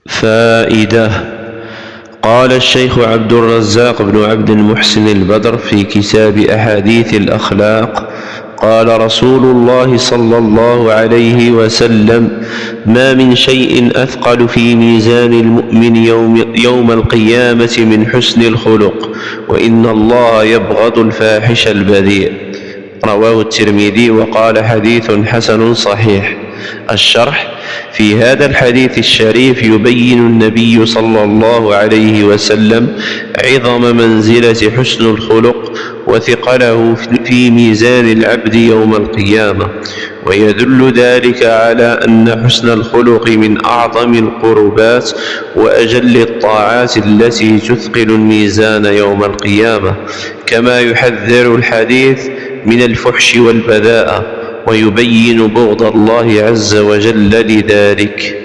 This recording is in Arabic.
فائدة. قال الشيخ عبد الرزاق بن عبد المحسن البدر في كتاب أحاديث الأخلاق: قال رسول الله صلى الله عليه وسلم: ما من شيء أثقل في ميزان المؤمن يوم القيامة من حسن الخلق، وإن الله يبغض الفاحش البذيء. رواه الترمذي وقال: حديث حسن صحيح. الشرح: في هذا الحديث الشريف يبين النبي صلى الله عليه وسلم عظم منزلة حسن الخلق وثقله في ميزان العبد يوم القيامة، ويدل ذلك على أن حسن الخلق من أعظم القربات وأجل الطاعات التي تثقل الميزان يوم القيامة، كما يحذر الحديث من الفحش والبذاءة، ويبين بغض الله عز وجل لذلك.